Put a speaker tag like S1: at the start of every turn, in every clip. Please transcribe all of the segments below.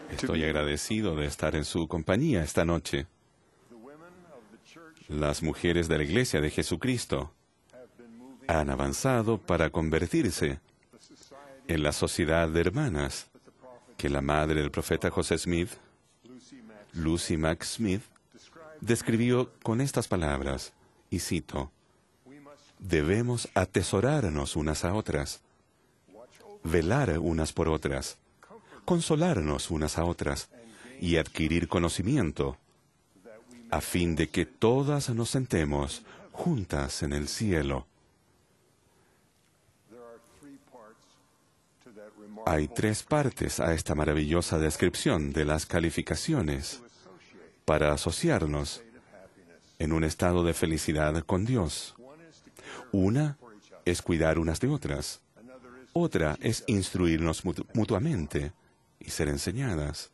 S1: Estoy agradecido de estar en su compañía esta noche. Las mujeres de la Iglesia de Jesucristo han avanzado para convertirse en la sociedad de hermanas que la madre del profeta José Smith, Lucy Mack Smith, describió con estas palabras, y cito: debemos atesorarnos unas a otras, velar unas por otras, consolarnos unas a otras y adquirir conocimiento, a fin de que todas nos sentemos juntas en el cielo. Hay tres partes a esta maravillosa descripción de las calificaciones para asociarnos en un estado de felicidad con Dios. Una es cuidar unas de otras. Otra es instruirnos mutuamente y ser enseñadas.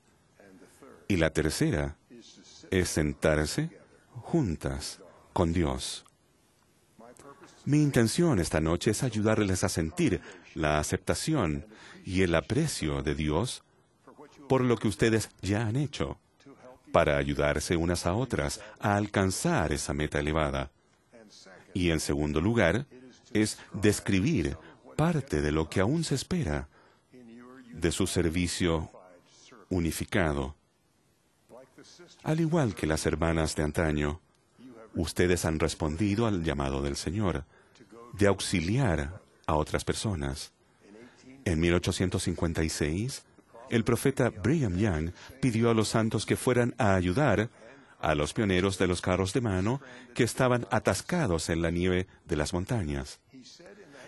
S1: Y la tercera es sentarse juntas con Dios. Mi intención esta noche es ayudarles a sentir la aceptación y el aprecio de Dios por lo que ustedes ya han hecho, para ayudarse unas a otras a alcanzar esa meta elevada. Y en segundo lugar, es describir parte de lo que aún se espera de su servicio unificado. Al igual que las hermanas de antaño, ustedes han respondido al llamado del Señor de auxiliar a otras personas. En 1856, el profeta Brigham Young pidió a los santos que fueran a ayudar a los pioneros de los carros de mano que estaban atascados en la nieve de las montañas.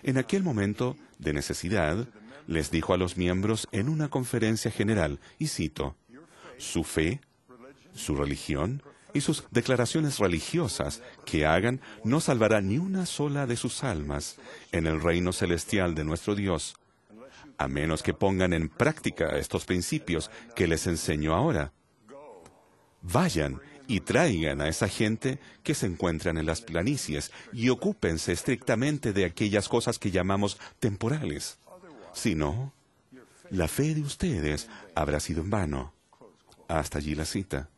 S1: En aquel momento de necesidad, les dijo a los miembros en una conferencia general, y cito: su fe, su religión y sus declaraciones religiosas que hagan no salvará ni una sola de sus almas en el reino celestial de nuestro Dios, a menos que pongan en práctica estos principios que les enseño ahora. Vayan y traigan a esa gente que se encuentran en las planicies y ocúpense estrictamente de aquellas cosas que llamamos temporales. Si no, la fe de ustedes habrá sido en vano. Hasta allí la cita.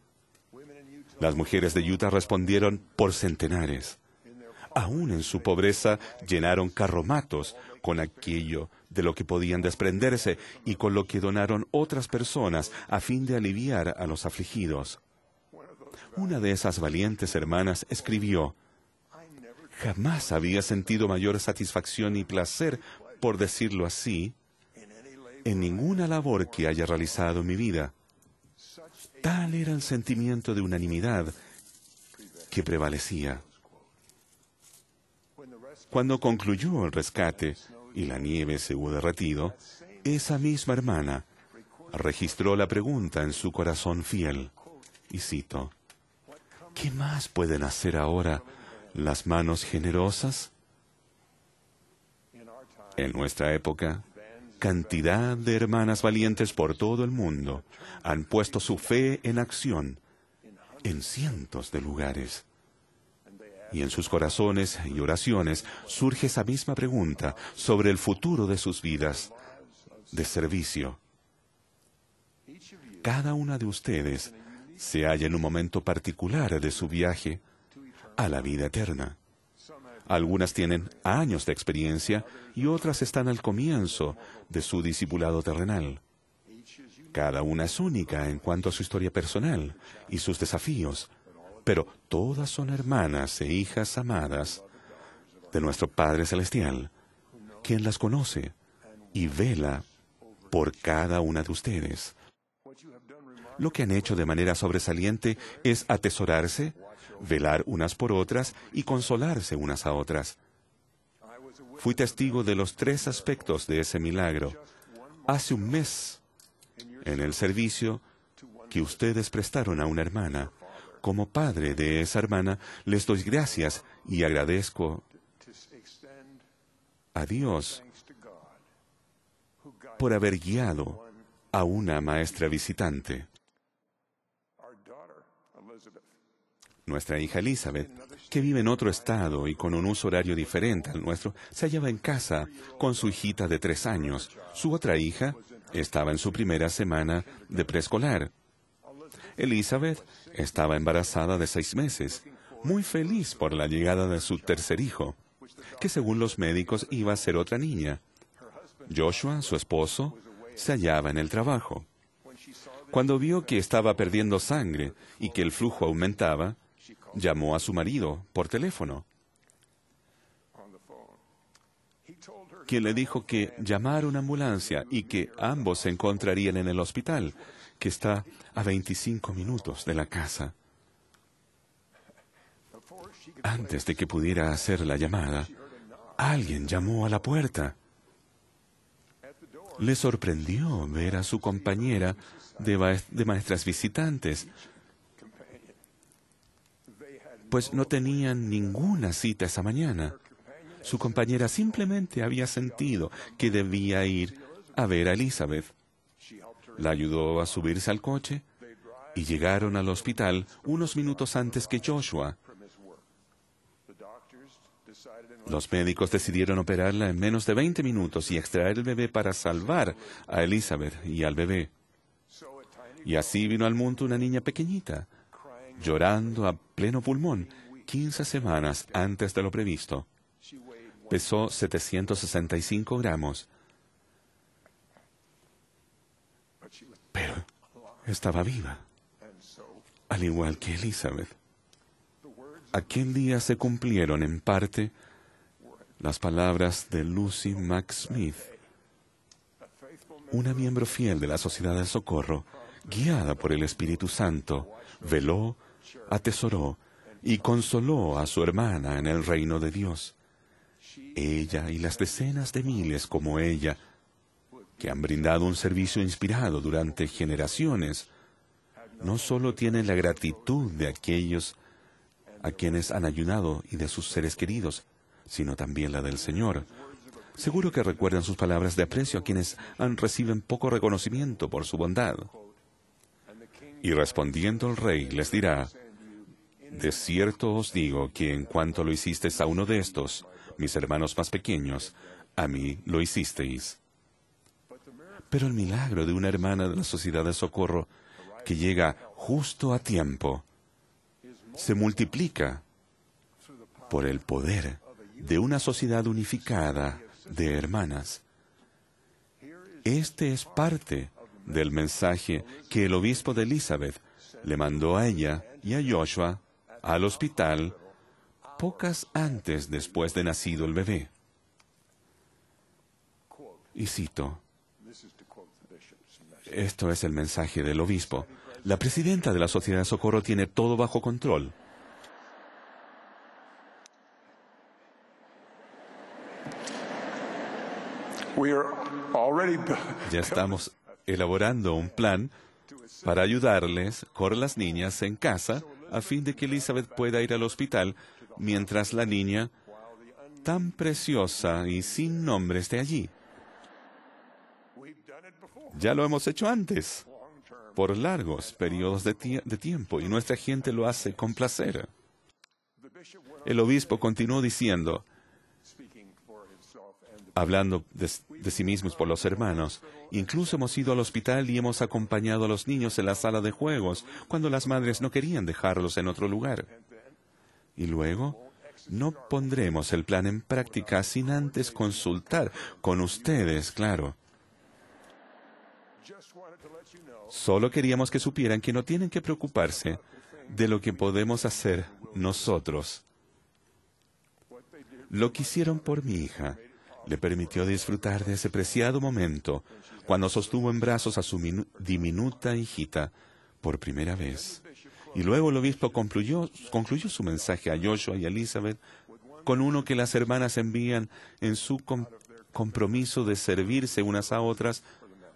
S1: Las mujeres de Utah respondieron por centenares. Aún en su pobreza llenaron carromatos con aquello de lo que podían desprenderse y con lo que donaron otras personas a fin de aliviar a los afligidos. Una de esas valientes hermanas escribió: jamás había sentido mayor satisfacción y placer, por decirlo así, en ninguna labor que haya realizado en mi vida. Tal era el sentimiento de unanimidad que prevalecía. Cuando concluyó el rescate y la nieve se hubo derretido, esa misma hermana registró la pregunta en su corazón fiel, y cito: ¿qué más pueden hacer ahora las manos generosas? En nuestra época, cantidad de hermanas valientes por todo el mundo han puesto su fe en acción en cientos de lugares. Y en sus corazones y oraciones surge esa misma pregunta sobre el futuro de sus vidas de servicio. Cada una de ustedes se halla en un momento particular de su viaje a la vida eterna. Algunas tienen años de experiencia y otras están al comienzo de su discipulado terrenal. Cada una es única en cuanto a su historia personal y sus desafíos, pero todas son hermanas e hijas amadas de nuestro Padre Celestial, quien las conoce y vela por cada una de ustedes. Lo que han hecho de manera sobresaliente es atesorarse, velar unas por otras y consolarse unas a otras. Fui testigo de los tres aspectos de ese milagro hace un mes en el servicio que ustedes prestaron a una hermana. Como padre de esa hermana, les doy gracias y agradezco a Dios por haber guiado a una maestra visitante. Nuestra hija Elizabeth, que vive en otro estado y con un uso horario diferente al nuestro, se hallaba en casa con su hijita de 3 años. Su otra hija estaba en su primera semana de preescolar. Elizabeth estaba embarazada de 6 meses, muy feliz por la llegada de su tercer hijo, que según los médicos iba a ser otra niña. Joshua, su esposo, se hallaba en el trabajo. Cuando vio que estaba perdiendo sangre y que el flujo aumentaba, llamó a su marido por teléfono, quien le dijo que llamara una ambulancia y que ambos se encontrarían en el hospital, que está a 25 minutos de la casa. Antes de que pudiera hacer la llamada, alguien llamó a la puerta. Le sorprendió ver a su compañera de maestras visitantes, pues no tenían ninguna cita esa mañana. Su compañera simplemente había sentido que debía ir a ver a Elizabeth. La ayudó a subirse al coche y llegaron al hospital unos minutos antes que Joshua. Los médicos decidieron operarla en menos de 20 minutos y extraer el bebé para salvar a Elizabeth y al bebé. Y así vino al mundo una niña pequeñita, llorando a pleno pulmón, 15 semanas antes de lo previsto. Pesó 765 gramos. Pero estaba viva, al igual que Elizabeth. Aquel día se cumplieron en parte las palabras de Lucy Mack Smith, una miembro fiel de la Sociedad del Socorro, guiada por el Espíritu Santo, veló, atesoró y consoló a su hermana en el reino de Dios. Ella y las decenas de miles como ella, que han brindado un servicio inspirado durante generaciones, no solo tienen la gratitud de aquellos a quienes han ayudado y de sus seres queridos, sino también la del Señor. Seguro que recuerdan sus palabras de aprecio a quienes reciben poco reconocimiento por su bondad. Y respondiendo el rey les dirá: de cierto os digo que en cuanto lo hicisteis a uno de estos, mis hermanos más pequeños, a mí lo hicisteis. Pero el milagro de una hermana de la Sociedad de Socorro que llega justo a tiempo se multiplica por el poder de una sociedad unificada de hermanas. Este es parte del mensaje que el obispo de Elizabeth le mandó a ella y a Joshua al hospital pocas antes después de nacido el bebé. Y cito, esto es el mensaje del obispo. La presidenta de la Sociedad de Socorro tiene todo bajo control. Ya estamos elaborando un plan para ayudarles con las niñas en casa a fin de que Elizabeth pueda ir al hospital mientras la niña, tan preciosa y sin nombre, esté allí. Ya lo hemos hecho antes, por largos periodos de tiempo, y nuestra gente lo hace con placer. El obispo continuó diciendo, hablando de sí mismos por los hermanos, incluso hemos ido al hospital y hemos acompañado a los niños en la sala de juegos cuando las madres no querían dejarlos en otro lugar. Y luego, no pondremos el plan en práctica sin antes consultar con ustedes, claro. Solo queríamos que supieran que no tienen que preocuparse de lo que podemos hacer nosotros. Lo que hicieron por mi hija le permitió disfrutar de ese preciado momento cuando sostuvo en brazos a su diminuta hijita por primera vez. Y luego el obispo concluyó su mensaje a Joshua y a Elizabeth con uno que las hermanas envían en su compromiso de servirse unas a otras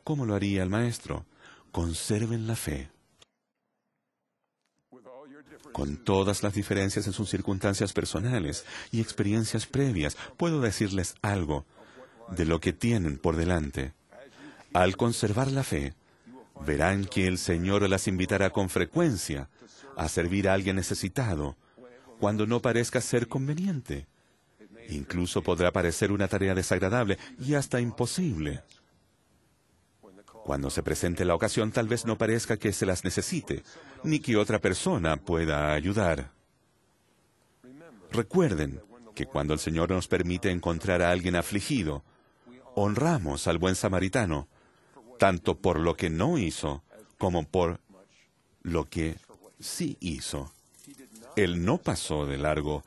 S1: como lo haría el maestro. Conserven la fe. Con todas las diferencias en sus circunstancias personales y experiencias previas, puedo decirles algo de lo que tienen por delante. Al conservar la fe, verán que el Señor las invitará con frecuencia a servir a alguien necesitado, cuando no parezca ser conveniente. Incluso podrá parecer una tarea desagradable y hasta imposible. Cuando se presente la ocasión, tal vez no parezca que se las necesite, ni que otra persona pueda ayudar. Recuerden que cuando el Señor nos permite encontrar a alguien afligido, honramos al buen samaritano, tanto por lo que no hizo, como por lo que sí hizo. Él no pasó de largo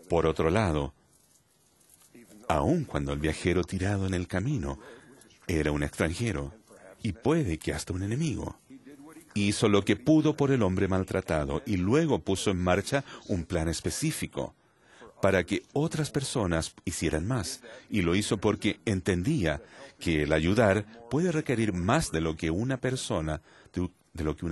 S1: por otro lado, aun cuando el viajero tirado en el camino era un extranjero, y puede que hasta un enemigo. Hizo lo que pudo por el hombre maltratado, y luego puso en marcha un plan específico para que otras personas hicieran más, y lo hizo porque entendía que el ayudar puede requerir más de lo que una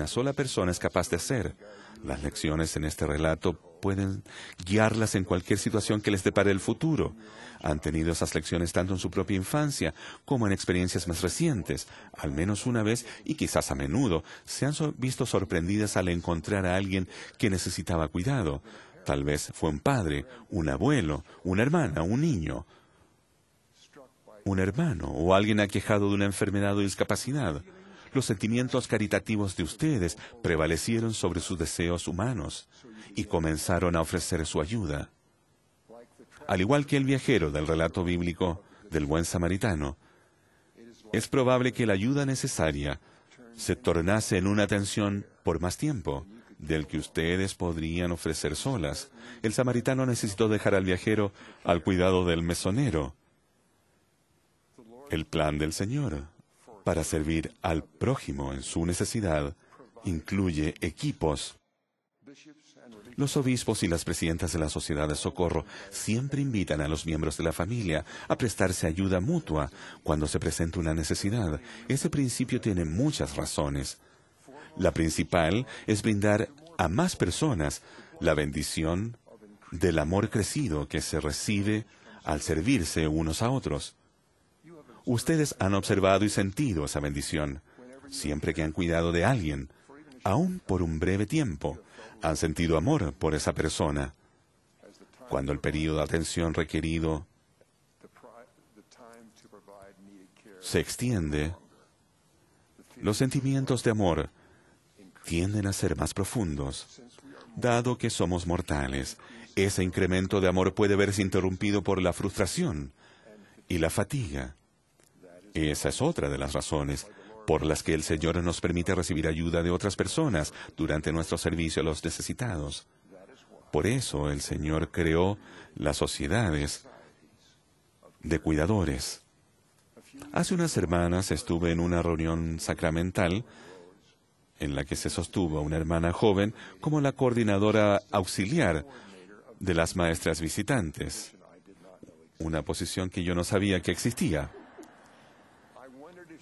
S1: sola persona es capaz de hacer. Las lecciones en este relato pueden guiarlas en cualquier situación que les depare el futuro. Han tenido esas lecciones tanto en su propia infancia como en experiencias más recientes. Al menos una vez, y quizás a menudo, se han visto sorprendidas al encontrar a alguien que necesitaba cuidado. Tal vez fue un padre, un abuelo, una hermana, un niño, un hermano o alguien aquejado de una enfermedad o discapacidad. Los sentimientos caritativos de ustedes prevalecieron sobre sus deseos humanos y comenzaron a ofrecer su ayuda. Al igual que el viajero del relato bíblico del buen samaritano, es probable que la ayuda necesaria se tornase en una atención por más tiempo del que ustedes podrían ofrecer solas. El samaritano necesitó dejar al viajero al cuidado del mesonero. El plan del Señor para servir al prójimo en su necesidad incluye equipos. Los obispos y las presidentas de la Sociedad de Socorro siempre invitan a los miembros de la familia a prestarse ayuda mutua cuando se presenta una necesidad. Ese principio tiene muchas razones. La principal es brindar a más personas la bendición del amor crecido que se recibe al servirse unos a otros. Ustedes han observado y sentido esa bendición. Siempre que han cuidado de alguien, aun por un breve tiempo, han sentido amor por esa persona. Cuando el periodo de atención requerido se extiende, los sentimientos de amor tienden a ser más profundos. Dado que somos mortales, ese incremento de amor puede verse interrumpido por la frustración y la fatiga. Esa es otra de las razones por las que el Señor nos permite recibir ayuda de otras personas durante nuestro servicio a los necesitados. Por eso el Señor creó las sociedades de cuidadores. Hace unas semanas estuve en una reunión sacramental en la que se sostuvo a una hermana joven como la coordinadora auxiliar de las maestras visitantes, una posición que yo no sabía que existía.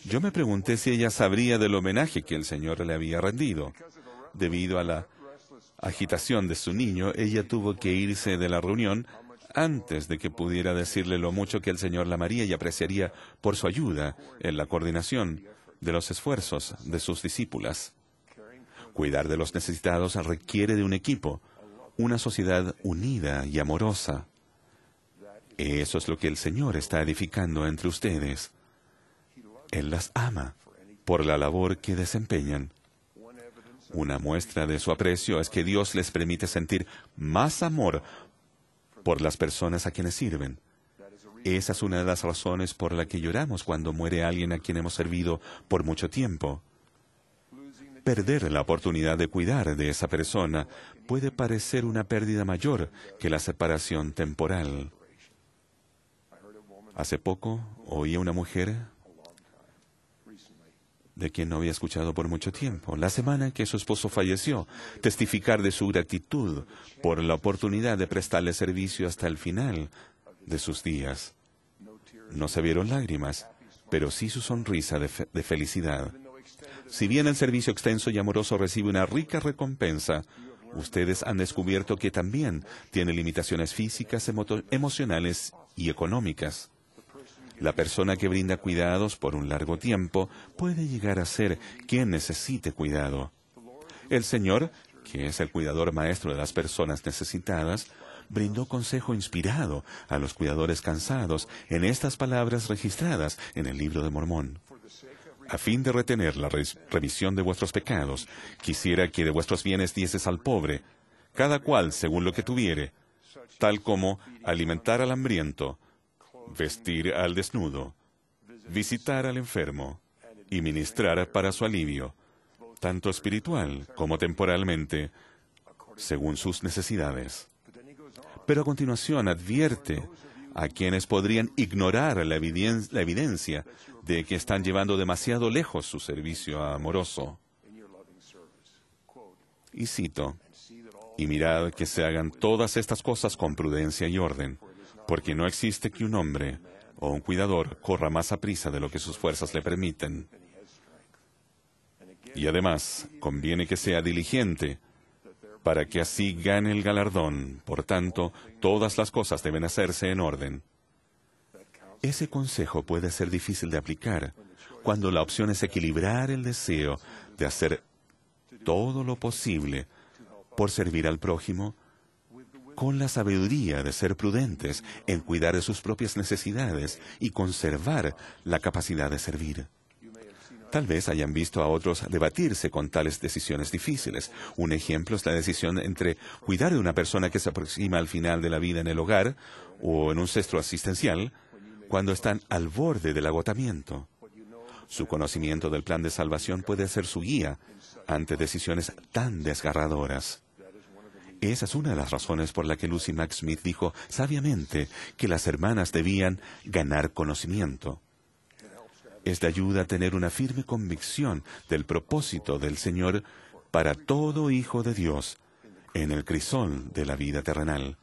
S1: Yo me pregunté si ella sabría del homenaje que el Señor le había rendido. Debido a la agitación de su niño, ella tuvo que irse de la reunión antes de que pudiera decirle lo mucho que el Señor la amaría y apreciaría por su ayuda en la coordinación de los esfuerzos de sus discípulas. Cuidar de los necesitados requiere de un equipo, una sociedad unida y amorosa. Eso es lo que el Señor está edificando entre ustedes. Él las ama por la labor que desempeñan. Una muestra de su aprecio es que Dios les permite sentir más amor por las personas a quienes sirven. Esa es una de las razones por la que lloramos cuando muere alguien a quien hemos servido por mucho tiempo. Perder la oportunidad de cuidar de esa persona puede parecer una pérdida mayor que la separación temporal. Hace poco oí a una mujer de quien no había escuchado por mucho tiempo, la semana en que su esposo falleció, testificar de su gratitud por la oportunidad de prestarle servicio hasta el final de sus días. No se vieron lágrimas, pero sí su sonrisa de felicidad. Si bien el servicio extenso y amoroso recibe una rica recompensa, ustedes han descubierto que también tiene limitaciones físicas, emocionales y económicas. La persona que brinda cuidados por un largo tiempo puede llegar a ser quien necesite cuidado. El Señor, que es el cuidador maestro de las personas necesitadas, brindó consejo inspirado a los cuidadores cansados en estas palabras registradas en el Libro de Mormón. a fin de retener la remisión de vuestros pecados, quisiera que de vuestros bienes dieses al pobre, cada cual según lo que tuviere, tal como alimentar al hambriento, vestir al desnudo, visitar al enfermo y ministrar para su alivio, tanto espiritual como temporalmente, según sus necesidades. Pero a continuación advierte a quienes podrían ignorar la evidencia de que están llevando demasiado lejos su servicio amoroso. Y cito, «Y mirad que se hagan todas estas cosas con prudencia y orden, porque no existe que un hombre o un cuidador corra más aprisa de lo que sus fuerzas le permiten. Y además, conviene que sea diligente, para que así gane el galardón. Por tanto, todas las cosas deben hacerse en orden». Ese consejo puede ser difícil de aplicar cuando la opción es equilibrar el deseo de hacer todo lo posible por servir al prójimo con la sabiduría de ser prudentes en cuidar de sus propias necesidades y conservar la capacidad de servir. Tal vez hayan visto a otros debatirse con tales decisiones difíciles. Un ejemplo es la decisión entre cuidar de una persona que se aproxima al final de la vida en el hogar o en un centro asistencial cuando están al borde del agotamiento. Su conocimiento del plan de salvación puede ser su guía ante decisiones tan desgarradoras. Esa es una de las razones por la que Lucy Mack Smith dijo sabiamente que las hermanas debían ganar conocimiento. Es de ayuda a tener una firme convicción del propósito del Señor para todo hijo de Dios en el crisol de la vida terrenal.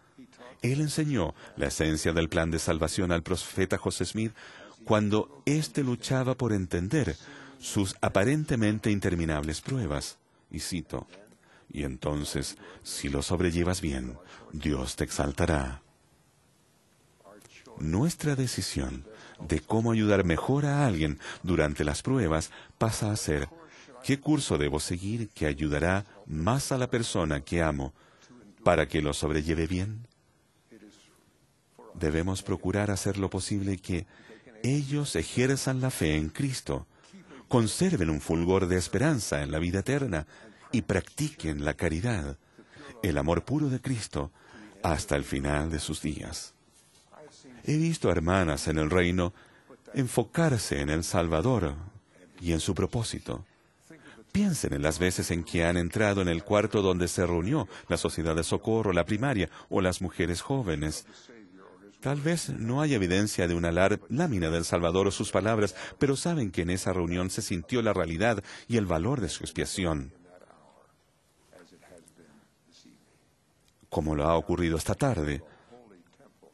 S1: Él enseñó la esencia del plan de salvación al profeta José Smith cuando éste luchaba por entender sus aparentemente interminables pruebas. Y cito, «Y entonces, si lo sobrellevas bien, Dios te exaltará». Nuestra decisión de cómo ayudar mejor a alguien durante las pruebas pasa a ser, ¿qué curso debo seguir que ayudará más a la persona que amo para que lo sobrelleve bien? Debemos procurar hacer lo posible que ellos ejerzan la fe en Cristo, conserven un fulgor de esperanza en la vida eterna y practiquen la caridad, el amor puro de Cristo, hasta el final de sus días. He visto a hermanas en el reino enfocarse en el Salvador y en su propósito. Piensen en las veces en que han entrado en el cuarto donde se reunió la Sociedad de Socorro, la primaria o las mujeres jóvenes. Tal vez no haya evidencia de una lámina del Salvador o sus palabras, pero saben que en esa reunión se sintió la realidad y el valor de su expiación. Como lo ha ocurrido esta tarde.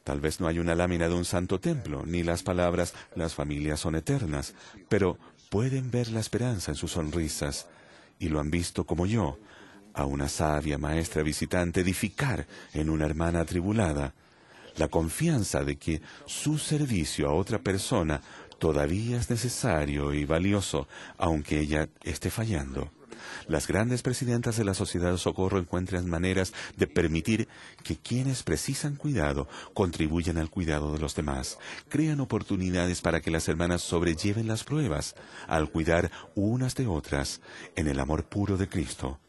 S1: Tal vez no hay una lámina de un santo templo, ni las palabras «las familias son eternas», pero pueden ver la esperanza en sus sonrisas, y lo han visto como yo, a una sabia maestra visitante edificar en una hermana atribulada, la confianza de que su servicio a otra persona todavía es necesario y valioso, aunque ella esté fallando. Las grandes presidentas de la Sociedad de Socorro encuentran maneras de permitir que quienes precisan cuidado contribuyan al cuidado de los demás. Crean oportunidades para que las hermanas sobrelleven las pruebas al cuidar unas de otras en el amor puro de Cristo.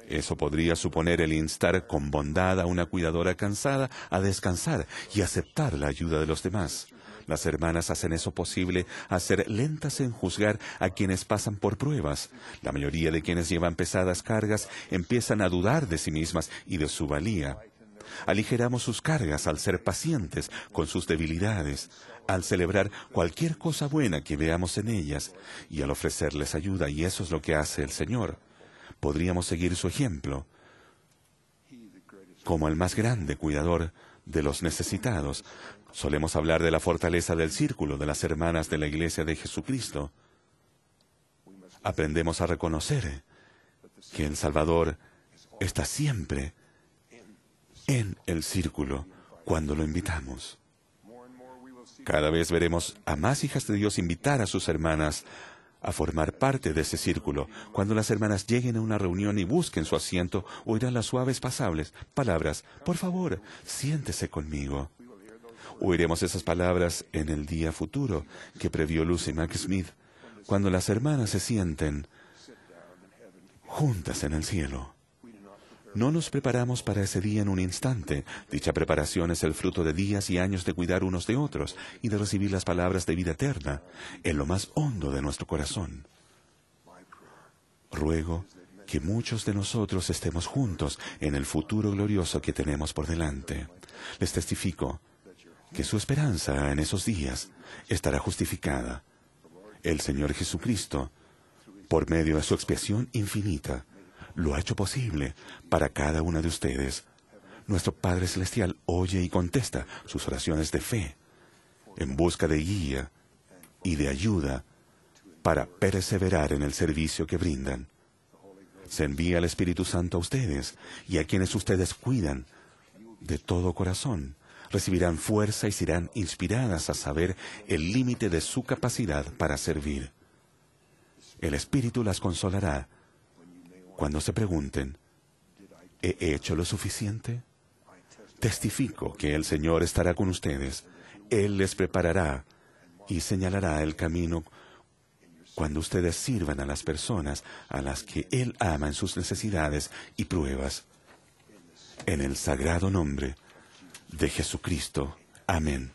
S1: Eso podría suponer el instar con bondad a una cuidadora cansada a descansar y aceptar la ayuda de los demás. Las hermanas hacen eso posible a ser lentas en juzgar a quienes pasan por pruebas. La mayoría de quienes llevan pesadas cargas empiezan a dudar de sí mismas y de su valía. Aligeramos sus cargas al ser pacientes con sus debilidades, al celebrar cualquier cosa buena que veamos en ellas y al ofrecerles ayuda, y eso es lo que hace el Señor. Podríamos seguir su ejemplo como el más grande cuidador de los necesitados. Solemos hablar de la fortaleza del círculo de las hermanas de la Iglesia de Jesucristo. Aprendemos a reconocer que el Salvador está siempre en el círculo cuando lo invitamos. Cada vez veremos a más hijas de Dios invitar a sus hermanas a formar parte de ese círculo. Cuando las hermanas lleguen a una reunión y busquen su asiento, oirán las suaves palabras, «Por favor, siéntese conmigo». Oiremos esas palabras en el día futuro que previó Lucy Mack Smith, cuando las hermanas se sienten juntas en el cielo. No nos preparamos para ese día en un instante. Dicha preparación es el fruto de días y años de cuidar unos de otros y de recibir las palabras de vida eterna en lo más hondo de nuestro corazón. Ruego que muchos de nosotros estemos juntos en el futuro glorioso que tenemos por delante. Les testifico que su esperanza en esos días estará justificada. El Señor Jesucristo, por medio de su expiación infinita, lo ha hecho posible para cada una de ustedes. Nuestro Padre Celestial oye y contesta sus oraciones de fe, en busca de guía y de ayuda para perseverar en el servicio que brindan. Se envía el Espíritu Santo a ustedes y a quienes ustedes cuidan de todo corazón. Recibirán fuerza y serán inspiradas a saber el límite de su capacidad para servir. El Espíritu las consolará cuando se pregunten, ¿he hecho lo suficiente? Testifico que el Señor estará con ustedes. Él les preparará y señalará el camino cuando ustedes sirvan a las personas a las que Él ama en sus necesidades y pruebas. En el sagrado nombre de Jesucristo. Amén.